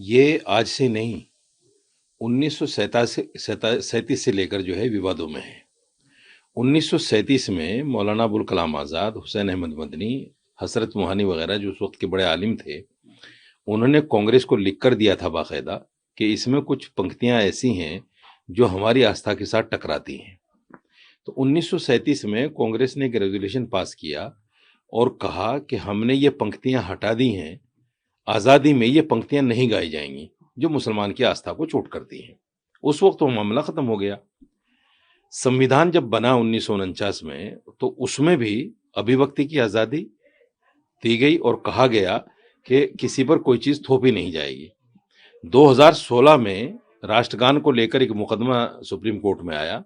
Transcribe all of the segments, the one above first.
ये आज से नहीं, 1937 से लेकर जो है विवादों में है। 1937 में मौलाना अबुल कलाम आज़ाद, हुसैन अहमद मदनी, हसरत मोहानी वगैरह जो उस वक्त के बड़े आलिम थे, उन्होंने कांग्रेस को लिख कर दिया था बाकायदा कि इसमें कुछ पंक्तियां ऐसी हैं जो हमारी आस्था के साथ टकराती हैं। तो 1937 में कांग्रेस ने एक रेजोल्यूशन पास किया और कहा कि हमने ये पंक्तियां हटा दी हैं, आज़ादी में ये पंक्तियां नहीं गाई जाएंगी जो मुसलमान की आस्था को चोट करती हैं। उस वक्त वो मामला खत्म हो गया। संविधान जब बना 1949 में, तो उसमें भी अभिव्यक्ति की आज़ादी दी गई और कहा गया कि किसी पर कोई चीज़ थोपी नहीं जाएगी। 2016 में राष्ट्रगान को लेकर एक मुकदमा सुप्रीम कोर्ट में आया,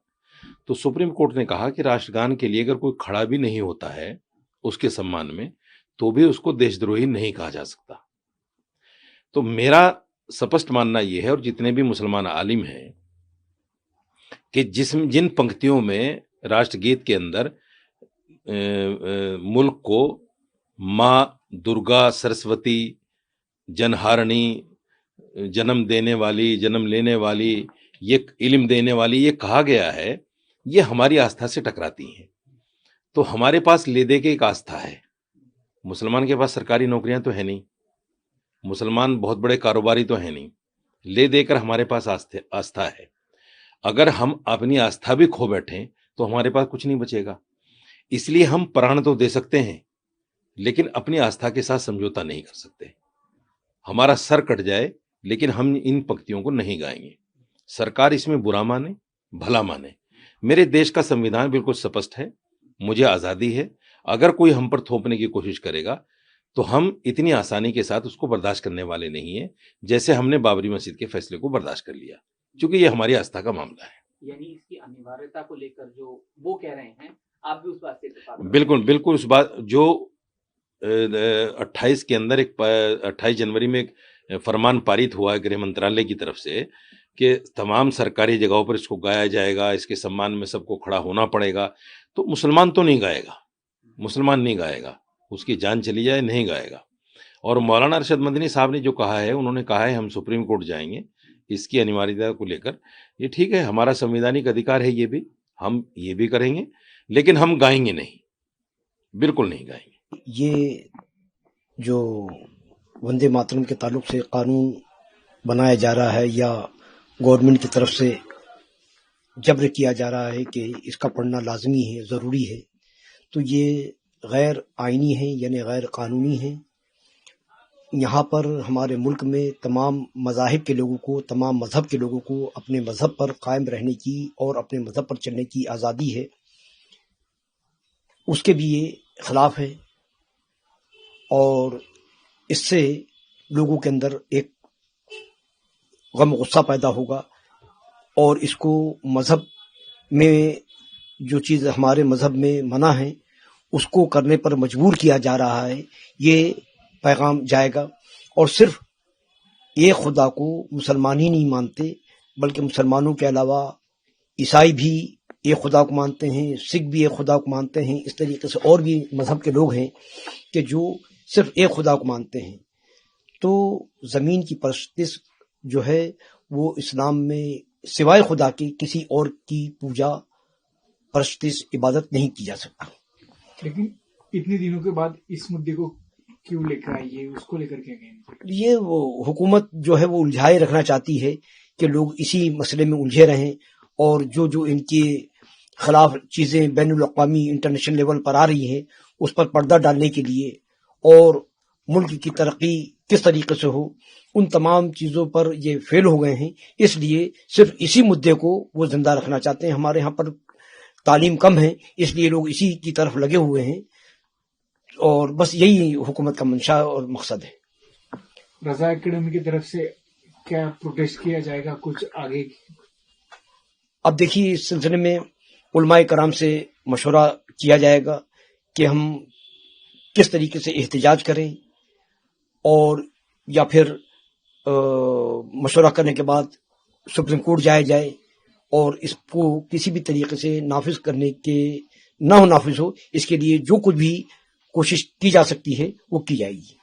तो सुप्रीम कोर्ट ने कहा कि राष्ट्रगान के लिए अगर कोई खड़ा भी नहीं होता है उसके सम्मान में, तो भी उसको देशद्रोही नहीं कहा जा सकता। तो मेरा स्पष्ट मानना यह है, और जितने भी मुसलमान आलिम हैं, कि जिन पंक्तियों में राष्ट्रगीत के अंदर मुल्क को माँ दुर्गा, सरस्वती, जनहारणी, जन्म देने वाली, जन्म लेने वाली, ये इल्म देने वाली ये कहा गया है, ये हमारी आस्था से टकराती हैं। तो हमारे पास ले दे के एक आस्था है। मुसलमान के पास सरकारी नौकरियां तो है नहीं, मुसलमान बहुत बड़े कारोबारी तो है नहीं, ले देकर हमारे पास आस्था है। अगर हम अपनी आस्था भी खो बैठें तो हमारे पास कुछ नहीं बचेगा। इसलिए हम प्राण तो दे सकते हैं, लेकिन अपनी आस्था के साथ समझौता नहीं कर सकते। हमारा सर कट जाए लेकिन हम इन पंक्तियों को नहीं गाएंगे। सरकार इसमें बुरा माने भला माने, मेरे देश का संविधान बिल्कुल स्पष्ट है, मुझे आज़ादी है। अगर कोई हम पर थोपने की कोशिश करेगा तो हम इतनी आसानी के साथ उसको बर्दाश्त करने वाले नहीं है, जैसे हमने बाबरी मस्जिद के फैसले को बर्दाश्त कर लिया, क्योंकि ये हमारी आस्था का मामला है। यानी इसकी अनिवार्यता को लेकर जो वो कह रहे हैं, आप भी उस बात से इत्तेफाक करते हैं? बिल्कुल बिल्कुल। उस बात जो 28 के अंदर 28 जनवरी में एक फरमान पारित हुआ है गृह मंत्रालय की तरफ से कि तमाम सरकारी जगहों पर इसको गाया जाएगा, इसके सम्मान में सबको खड़ा होना पड़ेगा। तो मुसलमान तो नहीं गाएगा, मुसलमान नहीं गाएगा, उसकी जान चली जाए नहीं गाएगा। और मौलाना अरशद मदनी साहब ने जो कहा है, उन्होंने कहा है हम सुप्रीम कोर्ट जाएंगे इसकी अनिवार्यता को लेकर। ये ठीक है, हमारा संवैधानिक अधिकार है, ये भी हम ये भी करेंगे, लेकिन हम गाएंगे नहीं, बिल्कुल नहीं गाएंगे। ये जो वंदे मातरम के ताल्लुक से कानून बनाया जा रहा है या गवर्नमेंट की तरफ से जब्र किया जा रहा है कि इसका पढ़ना लाजमी है, ज़रूरी है, तो ये गैर आइनी है, यानी गैर कानूनी है। यहाँ पर हमारे मुल्क में तमाम मज़ाहिब के लोगों को, तमाम मज़हब के लोगों को अपने मज़हब पर कायम रहने की और अपने मज़हब पर चलने की आज़ादी है, उसके भी ये खिलाफ है। और इससे लोगों के अंदर एक गम गुस्सा पैदा होगा और इसको मज़हब में जो चीज़ हमारे मज़हब में मना है उसको करने पर मजबूर किया जा रहा है, ये पैगाम जाएगा। और सिर्फ एक खुदा को मुसलमान ही नहीं मानते, बल्कि मुसलमानों के अलावा ईसाई भी एक खुदा को मानते हैं, सिख भी एक खुदा को मानते हैं। इस तरीके से और भी मज़हब के लोग हैं कि जो सिर्फ एक खुदा को मानते हैं। तो ज़मीन की परस्तिश जो है वो इस्लाम में सिवाय खुदा के किसी और की पूजा, परस्तिश, इबादत नहीं की जा सकता। लेकिन इतने दिनों के बाद इस मुद्दे को क्यों लेकर आई है, उसको लेकर क्या कहेंगे? ये वो हुकूमत जो है वो उलझाए रखना चाहती है कि लोग इसी मसले में उलझे रहें, और जो जो इनके खिलाफ चीज़ें बैनुल अक़वामी इंटरनेशनल लेवल पर आ रही हैं उस पर पर्दा डालने के लिए और मुल्क की तरक्की किस तरीके से हो, उन तमाम चीज़ों पर ये फेल हो गए हैं। इसलिए सिर्फ इसी मुद्दे को वो जिंदा रखना चाहते हैं। हमारे यहाँ पर तालीम कम है, इसलिए लोग इसी की तरफ लगे हुए हैं, और बस यही हुकूमत का मंशा और मकसद है। रज़ा एकेडमी की तरफ से क्या प्रोटेस्ट किया जाएगा कुछ आगे? अब देखिए, इस सिलसिले में उलमाए कराम से मशवरा किया जाएगा कि हम किस तरीके से एहतजाज करें, और या फिर मशवरा करने के बाद सुप्रीम कोर्ट जाया जाए और इसको किसी भी तरीके से नाफिज करने के ना हो, नाफिज हो, इसके लिए जो कुछ भी कोशिश की जा सकती है वो की जाएगी।